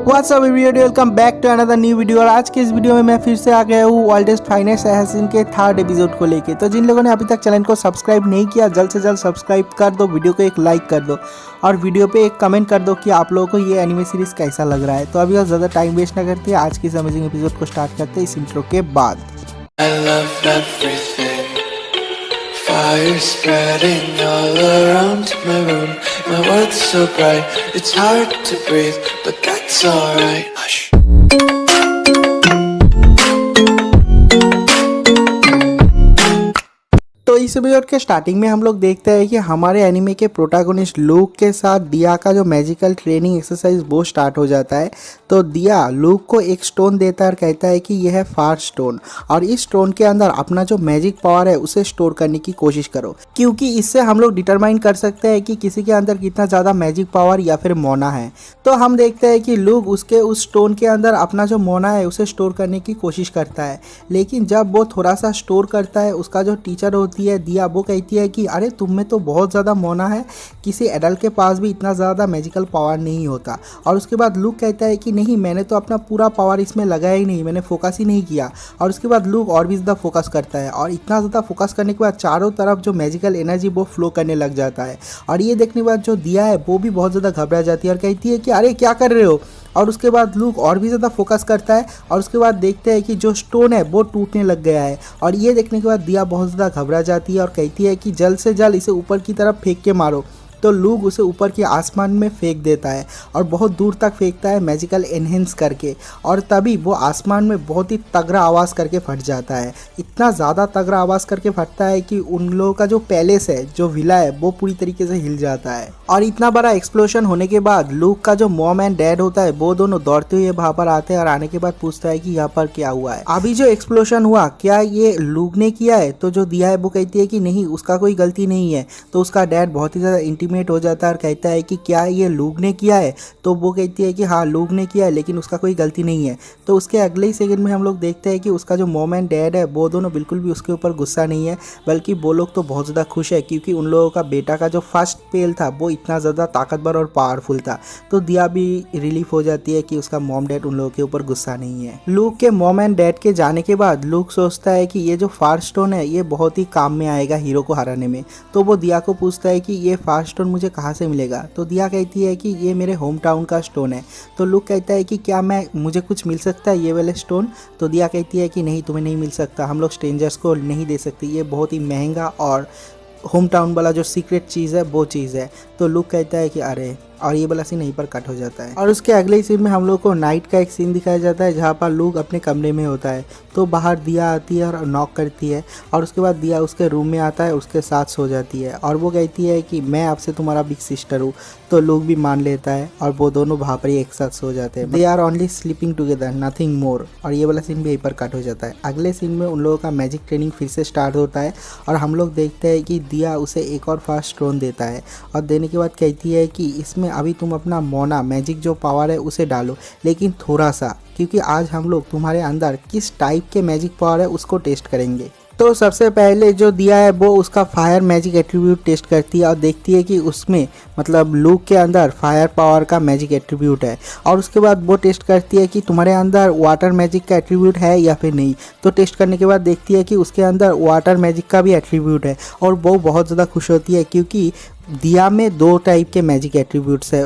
WhatsApp everybody, welcome back to another new video. और आज के इस वीडियो में मैं फिर से आ गया हूँ वर्ल्डेस्ट फाइनेस्ट असैसिन के 3rd एपिसोड को लेके। तो जिन लोगों ने अभी तक चैनल को सब्सक्राइब नहीं किया, जल्द से जल्द सब्सक्राइब कर दो, वीडियो को एक लाइक कर दो और वीडियो पे एक कमेंट कर दो कि आप लोगों को ये एनिमे सीरीज कैसा लग रहा है। तो अभी और ज़्यादा टाइम वेस्ट ना करते हैं, आज की इस अमेजिंग एपिसोड को स्टार्ट करते हैं इस इंट्रो के बाद। Fire spreading all around my room. My world's so bright, it's hard to breathe, but that's alright. Hush. तो इस एपिसोड के स्टार्टिंग में हम लोग देखते हैं कि हमारे एनिमे के प्रोटैगनिस्ट लूक के साथ दिया का जो मैजिकल ट्रेनिंग एक्सरसाइज वो स्टार्ट हो जाता है। तो दिया लूक को एक स्टोन देता है और कहता है कि यह है फायर स्टोन और इस स्टोन के अंदर अपना जो मैजिक पावर है उसे स्टोर करने की कोशिश करो, क्योंकि इससे हम लोग डिटरमाइन कर सकते हैं कि किसी के अंदर कितना ज़्यादा मैजिक पावर या फिर मोना है। तो हम देखते हैं कि लूक उसके उस स्टोन के अंदर अपना जो मोना है उसे स्टोर करने की कोशिश करता है, लेकिन जब वो थोड़ा सा स्टोर करता है, उसका जो टीचर होती है दिया, वो कहती है कि अरे तुम में तो बहुत ज़्यादा मोना है, किसी एडल्ट के पास भी इतना ज़्यादा मैजिकल पावर नहीं होता। और उसके बाद लूक कहता है कि नहीं, मैंने तो अपना पूरा पावर इसमें लगाया ही नहीं, मैंने फोकस ही नहीं किया। और उसके बाद लूक और भी ज़्यादा फोकस करता है और इतना ज़्यादा फोकस करने के बाद चारों तरफ जो मैजिकल एनर्जी वो फ्लो करने लग जाता है। और ये देखने के बाद जो दिया है वो भी बहुत ज़्यादा घबरा जाती है और कहती है कि अरे क्या कर रहे हो। और उसके बाद लूक और भी ज़्यादा फोकस करता है और उसके बाद देखते हैं कि जो स्टोन है वो टूटने लग गया है। और ये देखने के बाद दिया बहुत ज़्यादा घबरा जाती है और कहती है कि जल्द से जल्द इसे ऊपर की तरफ फेंक के मारो। तो लूक उसे ऊपर के आसमान में फेंक देता है और बहुत दूर तक फेंकता है मैजिकल एनहेंस करके, और तभी वो आसमान में बहुत ही तगड़ा आवाज़ करके फट जाता है। इतना ज़्यादा तगड़ा आवाज़ करके फटता है कि उन लोगों का जो पैलेस है, जो विला है, वो पूरी तरीके से हिल जाता है। और इतना बड़ा एक्सप्लोशन होने के बाद लूक का जो मॉम एंड डैड होता है वो दोनों दौड़ते हुए वहाँ पर आते हैं और आने के बाद पूछता है कि यहाँ पर क्या हुआ है, अभी जो एक्सप्लोशन हुआ क्या ये लूक ने किया है। तो जो दिया है वो कहती है कि नहीं, उसका कोई गलती नहीं है। तो उसका डैड बहुत ही ज़्यादा इंटीमेट हो जाता है और कहता है कि क्या ये लूक ने किया है। तो वो कहती है कि हाँ लूक ने किया है, लेकिन उसका कोई गलती नहीं है। तो उसके अगले ही सेकंड में हम लोग देखते हैं कि उसका जो मॉम एंड डैड है वो दोनों बिल्कुल भी उसके ऊपर गुस्सा नहीं है, बल्कि वो लोग तो बहुत ज़्यादा खुश है, क्योंकि उन लोगों का बेटा का जो फर्स्ट पेल था वो इतना ज़्यादा ताकतवर और पावरफुल था। तो दिया भी रिलीफ हो जाती है कि उसका मॉम डैड उन लोगों के ऊपर गुस्सा नहीं है। लूक के मॉम एंड डैड के जाने के बाद लूक सोचता है कि ये जो फायर स्टोन है ये बहुत ही काम में आएगा हीरो को हराने में। तो वो दिया को पूछता है कि ये फायर स्टोन मुझे कहाँ से मिलेगा। तो दिया कहती है कि ये मेरे होम टाउन का स्टोन है। तो लूक कहता है कि क्या मुझे कुछ मिल सकता है ये वाले स्टोन। तो दिया कहती है कि नहीं, तुम्हें नहीं मिल सकता, हम लोग स्ट्रेंजर्स को नहीं दे सकते, ये बहुत ही महंगा और होम टाउन वाला जो सीक्रेट चीज़ है वो चीज़ है। तो लूक कहता है कि अरे, और ये वाला सीन यहीं पर कट हो जाता है। और उसके अगले सीन में हम लोग को नाइट का एक सीन दिखाया जाता है जहाँ पर लूक अपने कमरे में होता है। तो बाहर दिया आती है और नॉक करती है और उसके बाद दिया उसके रूम में आता है, उसके साथ सो जाती है और वो कहती है कि मैं आपसे तुम्हारा बिग सिस्टर हूँ। तो लूक भी मान लेता है और वो दोनों वहाँ पर ही एक साथ सो जाते हैं। They are only sleeping together, nothing more. और ये वाला सीन भी यहीं पर कट हो जाता है। अगले सीन में उन लोगों का मैजिक ट्रेनिंग फिर से स्टार्ट होता है और हम लोग देखते हैं कि दिया उसे एक और फास्ट स्टोन देता है और देने के बाद कहती है कि इसमें अभी तुम अपना मोना मैजिक जो पावर है उसे डालो, लेकिन थोड़ा सा, क्योंकि आज हम लोग तुम्हारे अंदर किस टाइप के मैजिक पावर है उसको टेस्ट करेंगे। तो सबसे पहले जो दिया है वो उसका फायर मैजिक एट्रीब्यूट टेस्ट करती है और देखती है कि उसमें मतलब लूक के अंदर फायर पावर का मैजिक एट्रीब्यूट है। और उसके बाद वो टेस्ट करती है कि तुम्हारे अंदर वाटर मैजिक का एट्रीब्यूट है या फिर नहीं। तो टेस्ट करने के बाद देखती है कि उसके अंदर वाटर मैजिक का भी एट्रीब्यूट है और वो बहुत ज़्यादा खुश होती है, क्योंकि दिया में 2 टाइप के मैजिक एट्रीब्यूट्स है,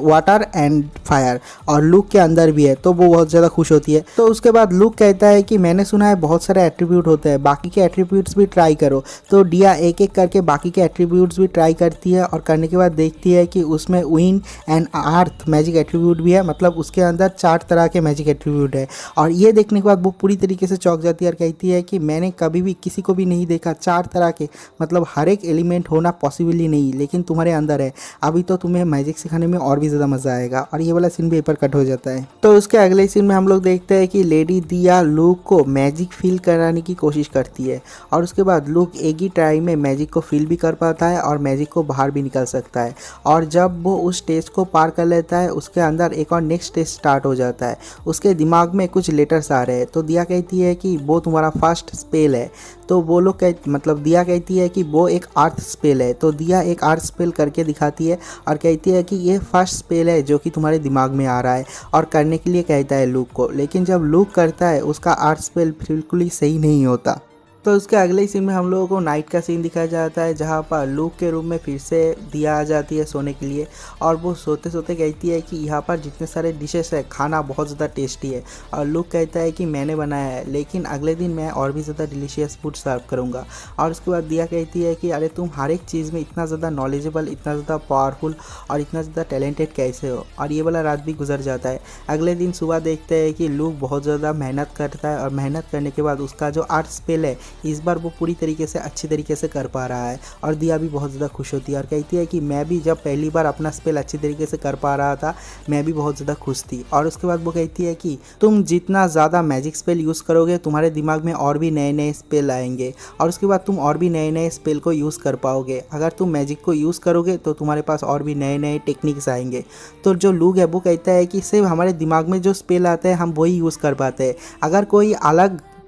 वाटर एंड फायर, और लूक के अंदर भी है। तो वो बहुत ज़्यादा खुश होती है। तो उसके बाद लूक कहता है कि मैंने सुना है बहुत सारे एट्रीब्यूट होते हैं, बाकी के एट्रीब्यूट्स भी ट्राई करो। तो दिया एक एक करके बाकी के एट्रीब्यूट्स भी ट्राई करती है और करने के बाद देखती है कि उसमें wind and earth magic attribute भी है, मतलब उसके अंदर 4 तरह के मैजिक एट्रीब्यूट है। और ये देखने के बाद वो पूरी तरीके से चौंक जाती है और कहती है कि मैंने कभी भी किसी को भी नहीं देखा 4 तरह के, मतलब हर एक एलिमेंट होना पॉसिबल ही नहीं, लेकिन तुम्हारे अंदर है। अभी तो तुम्हें मैजिक सिखाने में और भी ज़्यादा मज़ा आएगा। और ये वाला सीन भी पेपर कट हो जाता है। तो उसके अगले सीन में हम लोग देखते हैं कि लेडी दिया लूक को मैजिक फील कराने की कोशिश करती है और उसके बाद लूक एक ही टाइम में मैजिक को फील भी कर पाता है और मैजिक को बाहर भी निकल सकता है। और जब वो उस स्टेज को पार कर लेता है, उसके अंदर एक और नेक्स्ट स्टेज स्टार्ट हो जाता है। उसके दिमाग में कुछ लेटर्स आ रहे हैं। तो दिया कहती है कि वो तुम्हारा फर्स्ट स्पेल है। तो वो लोग मतलब दिया कहती है कि वो एक अर्थ स्पेल है। तो दिया एक अर्थ स्पेल करके दिखाती है और कहती है कि ये फर्स्ट स्पेल है जो कि तुम्हारे दिमाग में आ रहा है, और करने के लिए कहता है लूक को। लेकिन जब लूक करता है उसका अर्थ स्पेल बिल्कुल ही सही नहीं होता। तो उसके अगले ही सीन में हम लोगों को नाइट का सीन दिखाया जाता है, जहाँ पर लूक के रूम में फिर से दिया आ जाती है सोने के लिए, और वो सोते सोते कहती है कि यहाँ पर जितने सारे डिशेस है खाना बहुत ज़्यादा टेस्टी है। और लूक कहता है कि मैंने बनाया है, लेकिन अगले दिन मैं और भी ज़्यादा डिलीशियस फूड सर्व करूँगा। और उसके बाद दिया कहती है कि अरे तुम हर एक चीज़ में इतना ज़्यादा नॉलेजेबल, इतना ज़्यादा पावरफुल और इतना ज़्यादा टैलेंटेड कैसे हो। और ये वाला रात भी गुजर जाता है। अगले दिन सुबह देखते हैं कि लूक बहुत ज़्यादा मेहनत करता है, और मेहनत करने के बाद उसका जो अर्थ स्पेल है इस बार वो पूरी तरीके से अच्छी तरीके से कर पा रहा है। और दिया भी बहुत ज़्यादा खुश होती है और कहती है कि मैं भी जब पहली बार अपना स्पेल अच्छी तरीके से कर पा रहा था मैं भी बहुत ज़्यादा खुश थी। और उसके बाद वो कहती है कि तुम जितना ज़्यादा मैजिक स्पेल यूज़ करोगे तुम्हारे दिमाग में और भी नए नए स्पेल आएंगे, और उसके बाद तुम और भी नए नए स्पेल को यूज़ कर पाओगे। अगर तुम मैजिक को यूज़ करोगे तो तुम्हारे पास और भी नए नए टेक्निक्स आएंगे। तो जो लूक है वो कहता है कि सिर्फ हमारे दिमाग में जो स्पेल आता है हम वही यूज़ कर पाते हैं, अगर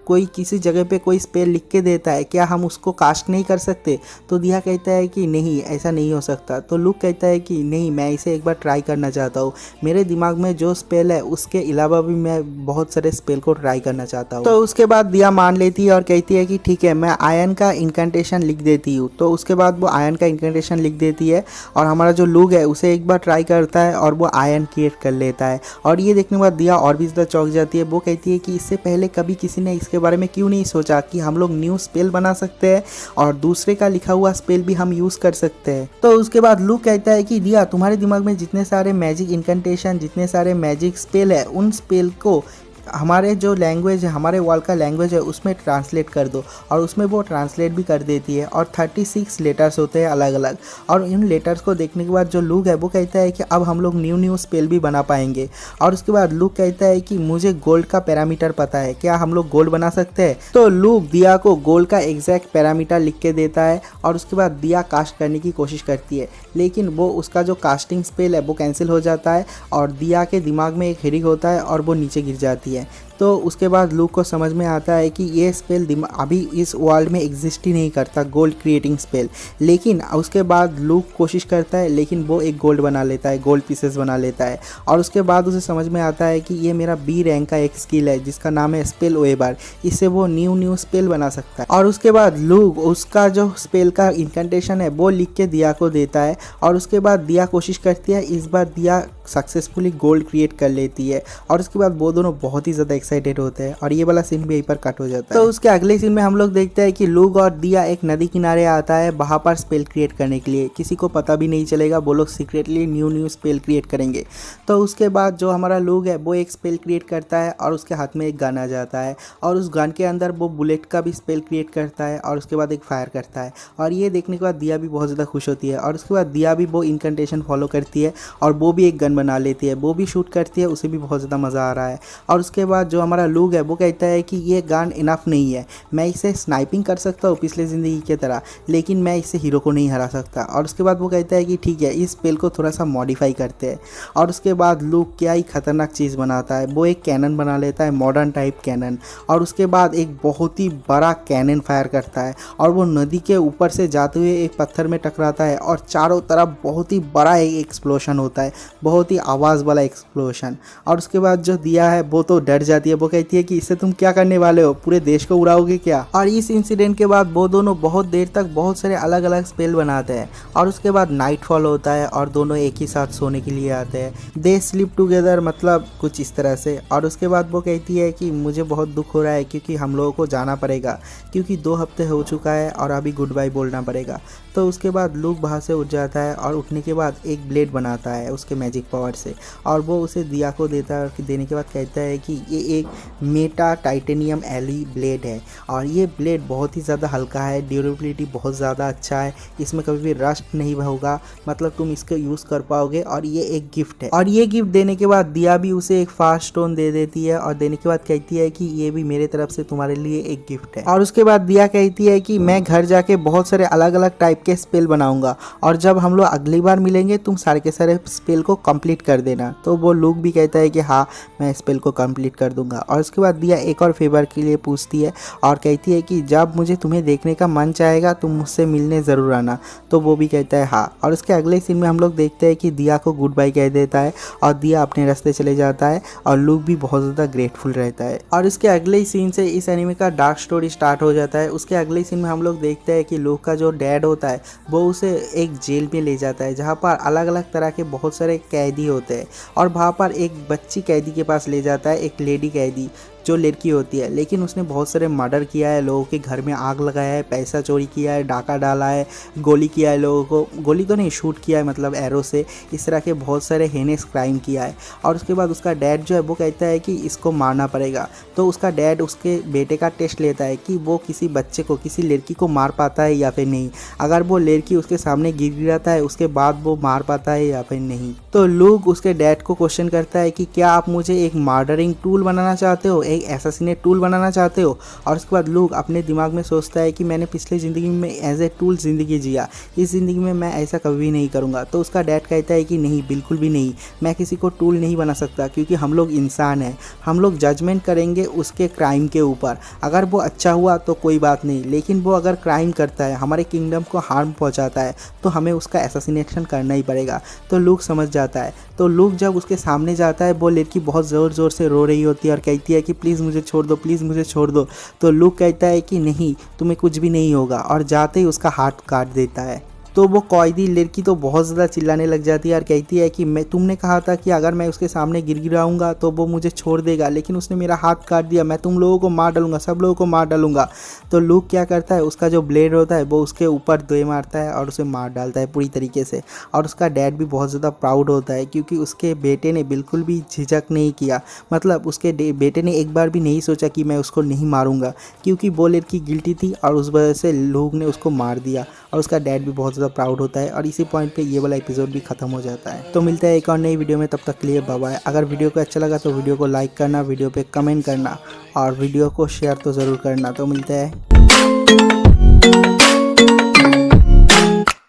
कोई किसी जगह पे कोई स्पेल लिख के देता है क्या हम उसको कास्ट नहीं कर सकते। तो दिया कहता है कि नहीं, ऐसा नहीं हो सकता। तो लूक कहता है कि नहीं, मैं इसे एक बार ट्राई करना चाहता हूँ, मेरे दिमाग में जो स्पेल है उसके अलावा भी मैं बहुत सारे स्पेल को ट्राई करना चाहता हूँ। तो उसके बाद दिया मान लेती है और कहती है कि ठीक है, मैं आयन का इनकैंटेशन लिख देती हूँ। तो उसके बाद वो आयन का इनकैंटेशन लिख देती है, और हमारा जो लूक है उसे एक बार ट्राई करता है और वो आयन क्रिएट कर लेता है। और ये देखने के बाद दिया और भी ज़्यादा चौंक जाती है। वो कहती है कि इससे पहले कभी किसी ने इसके बारे में क्यों नहीं सोचा कि हम लोग न्यू स्पेल बना सकते हैं और दूसरे का लिखा हुआ स्पेल भी हम यूज़ कर सकते हैं। तो उसके बाद लूक कहता है कि दिया, तुम्हारे दिमाग में जितने सारे मैजिक इनकैंटेशन, जितने सारे मैजिक स्पेल है, उन स्पेल को हमारे जो लैंग्वेज है, हमारे वर्ल्ड का लैंग्वेज है उसमें ट्रांसलेट कर दो। और उसमें वो ट्रांसलेट भी कर देती है, और 36 लेटर्स होते हैं अलग अलग। और इन लेटर्स को देखने के बाद जो लूक है वो कहता है कि अब हम लोग न्यू स्पेल भी बना पाएंगे। और उसके बाद लूक कहता है कि मुझे गोल्ड का पैरामीटर पता है, क्या हम लोग गोल्ड बना सकते हैं। तो लूक दिया को गोल्ड का एग्जैक्ट पैरामीटर लिख के देता है, और उसके बाद दिया कास्ट करने की कोशिश करती है, लेकिन वो उसका जो कास्टिंग स्पेल है वो कैंसिल हो जाता है, और दिया के दिमाग में एक हिरिक होता है और वो नीचे गिर जाती है। तो उसके बाद लूक को समझ में आता है कि ये स्पेल अभी इस वर्ल्ड में एग्जिस्ट ही नहीं करता, गोल्ड क्रिएटिंग स्पेल। लेकिन उसके बाद लूक कोशिश करता है, लेकिन वो एक गोल्ड बना लेता है, गोल्ड पीसेस बना लेता है। और उसके बाद उसे समझ में आता है कि ये मेरा बी रैंक का एक स्किल है जिसका नाम है स्पेल वेबर, इससे वो न्यू स्पेल बना सकता है। और उसके बाद लूक उसका जो स्पेल का इनकैंटेशन है वो लिख के दिया को देता है, और उसके बाद दिया कोशिश करती है, इस बार दिया सक्सेसफुली गोल्ड क्रिएट कर लेती है। और उसके बाद वो दोनों बहुत ही ज़्यादा एक्साइटेड होते हैं, और ये वाला सीन भी यहीं पर कट हो जाता है। तो उसके अगले सीन में हम लोग देखते हैं कि लूक और दिया एक नदी किनारे आता है वहाँ पर स्पेल क्रिएट करने के लिए। किसी को पता भी नहीं चलेगा, वो लोग सीक्रेटली न्यू स्पेल क्रिएट करेंगे। तो उसके बाद जो हमारा लूक है वो एक स्पेल क्रिएट करता है, और उसके हाथ में एक गन आ जाता है, और उस गन के अंदर वो बुलेट का भी स्पेल क्रिएट करता है, और उसके बाद एक फायर करता है। और ये देखने के बाद दिया भी बहुत ज़्यादा खुश होती है, और उसके बाद दिया भी वो इनकैंटेशन फॉलो करती है, और वो भी एक गन बना लेती है, वो भी शूट करती है, उसे भी बहुत ज़्यादा मज़ा आ रहा है। और उसके बाद जो हमारा लूक है वो कहता है कि ये गन इनफ नहीं है, मैं इसे स्नाइपिंग कर सकता हूँ पिछले ज़िंदगी की तरह, लेकिन मैं इससे हीरो को नहीं हरा सकता। और उसके बाद वो कहता है कि ठीक है, इस स्पेल को थोड़ा सा मॉडिफाई करते हैं। और उसके बाद लूक क्या ही खतरनाक चीज़ बनाता है, वो एक कैनन बना लेता है, मॉडर्न टाइप कैनन। और उसके बाद एक बहुत ही बड़ा कैनन फायर करता है, और वो नदी के ऊपर से जाते हुए एक पत्थर में टकराता है, और चारों तरफ बहुत ही बड़ा एक एक्सप्लोशन होता है, बहुत ही आवाज़ वाला एक्सप्लोशन। और उसके बाद जो दिया है वो तो डर जाती है, वो कहती है कि इससे तुम क्या करने वाले हो, पूरे देश को उड़ाओगे क्या। और इस इंसिडेंट के बाद वो दोनों बहुत देर तक बहुत सारे अलग अलग स्पेल बनाते हैं, और उसके बाद नाइटफॉल होता है और दोनों एक ही साथ सोने के लिए आते हैं। दे स्लीप टुगेदर, मतलब कुछ इस तरह से। और उसके बाद वो कहती है कि मुझे बहुत दुख हो रहा है क्योंकि हम लोगों को जाना पड़ेगा, क्योंकि 2 हफ्ते हो चुका है और अभी गुड बाय बोलना पड़ेगा। तो उसके बाद लूक वहाँ से उठ जाता है, और उठने के बाद एक ब्लेड बनाता है उसके मैजिक पावर से, और वो उसे दिया को देता है, और देने के बाद कहता है कि ये एक मेटा टाइटेनियम एली ब्लेड है, और ये ब्लेड बहुत ही ज़्यादा हल्का है, ड्यूरेबिलिटी बहुत ज़्यादा अच्छा है, इसमें कभी भी रस्ट नहीं होगा, मतलब तुम इसको यूज़ कर पाओगे, और ये एक गिफ्ट है। और ये गिफ्ट देने के बाद दिया भी उसे एक फास्ट स्टोन दे देती है, और देने के बाद कहती है कि ये भी मेरे तरफ से तुम्हारे लिए एक गिफ्ट है। और उसके बाद दिया कहती है कि मैं घर जाके बहुत सारे अलग अलग टाइप के स्पेल बनाऊंगा, और जब हम लोग अगली बार मिलेंगे तुम सारे के सारे स्पेल को कंप्लीट कर देना। तो वो लूक भी कहता है कि हाँ, मैं स्पेल को कंप्लीट कर दूंगा। दूंगा। और उसके बाद दिया एक और फेवर के लिए पूछती है और कहती है कि जब मुझे तुम्हें देखने का मन चाहेगा तुम मुझसे मिलने ज़रूर आना। तो वो भी कहता है हाँ। और उसके अगले सीन में हम लोग देखते हैं कि दिया को गुड बाय कह देता है और दिया अपने रास्ते चले जाता है और लूक भी बहुत ज़्यादा ग्रेटफुल रहता है। और इसके अगले ही सीन से इस एनीमे का डार्क स्टोरी स्टार्ट हो जाता है। उसके अगले सीन में हम लोग देखते हैं कि लूक का जो डैड होता है वो उसे एक जेल में ले जाता है जहाँ पर अलग अलग तरह के बहुत सारे कैदी होते हैं और वहाँ पर एक बच्ची कैदी के पास ले जाता है, एक लेडी कैदी जो लड़की होती है, लेकिन उसने बहुत सारे मर्डर किया है, लोगों के घर में आग लगाया है, पैसा चोरी किया है, डाका डाला है, गोली किया है, लोगों को गोली तो नहीं शूट किया है मतलब एरो से, इस तरह के बहुत सारे हेनेस क्राइम किया है। और उसके बाद उसका डैड जो है वो कहता है कि इसको मारना पड़ेगा। तो उसका डैड उसके बेटे का टेस्ट लेता है कि वो किसी बच्चे को, किसी लड़की को मार पाता है या फिर नहीं। अगर वो लड़की उसके सामने गिर गिराता है उसके बाद वो मार पाता है या फिर नहीं। तो लूक उसके डैड को क्वेश्चन करता है कि क्या आप मुझे एक मर्डरिंग टूल बनाना चाहते हो, एक असैसिनेट टूल बनाना चाहते हो। और उसके बाद लूक अपने दिमाग में सोचता है कि मैंने पिछले ज़िंदगी में एज ए टूल ज़िंदगी जिया, इस ज़िंदगी में मैं ऐसा कभी भी नहीं करूँगा। तो उसका डैड कहता है कि नहीं, बिल्कुल भी नहीं, मैं किसी को टूल नहीं बना सकता क्योंकि हम लोग इंसान हैं, हम लोग जजमेंट करेंगे उसके क्राइम के ऊपर। अगर वो अच्छा हुआ तो कोई बात नहीं, लेकिन वो अगर क्राइम करता है, हमारे किंगडम को हार्म पहुँचाता है, तो हमें उसका असैसिनेशन करना ही पड़ेगा। तो लूक समझ जाता है। तो लूक जब उसके सामने जाता है वो लड़की बहुत ज़ोर ज़ोर से रो रही होती है और कहती है कि प्लीज़ मुझे छोड़ दो, प्लीज़ मुझे छोड़ दो। तो लूक कहता है कि नहीं, तुम्हें कुछ भी नहीं होगा और जाते ही उसका हाथ काट देता है। तो वो कैदी लड़की तो बहुत ज़्यादा चिल्लाने लग जाती है और कहती है कि तुमने कहा था कि अगर मैं उसके सामने गिड़गिड़ाऊंगा तो वो मुझे छोड़ देगा, लेकिन उसने मेरा हाथ काट दिया, मैं तुम लोगों को मार डालूंगा, सब लोगों को मार डालूंगा। तो लूक क्या करता है, उसका जो ब्लेड होता है वो उसके ऊपर दे मारता है और उसे मार डालता है पूरी तरीके से। और उसका डैड भी बहुत ज़्यादा प्राउड होता है क्योंकि उसके बेटे ने बिल्कुल भी झिझक नहीं किया, मतलब उसके बेटे ने एक बार भी नहीं सोचा कि मैं उसको नहीं मारूंगा, क्योंकि वो लड़की गिल्टी थी और उस वजह से लूक ने उसको मार दिया। और उसका डैड भी बहुत ज़्यादा प्राउड होता है। और इसी पॉइंट पे ये वाला एपिसोड भी खत्म हो जाता है। तो मिलता है एक और नई वीडियो में, तब तक के लिए बाय बाय। अगर वीडियो को अच्छा लगा तो वीडियो को लाइक करना, वीडियो पे कमेंट करना और वीडियो को शेयर तो ज़रूर करना। तो मिलता है।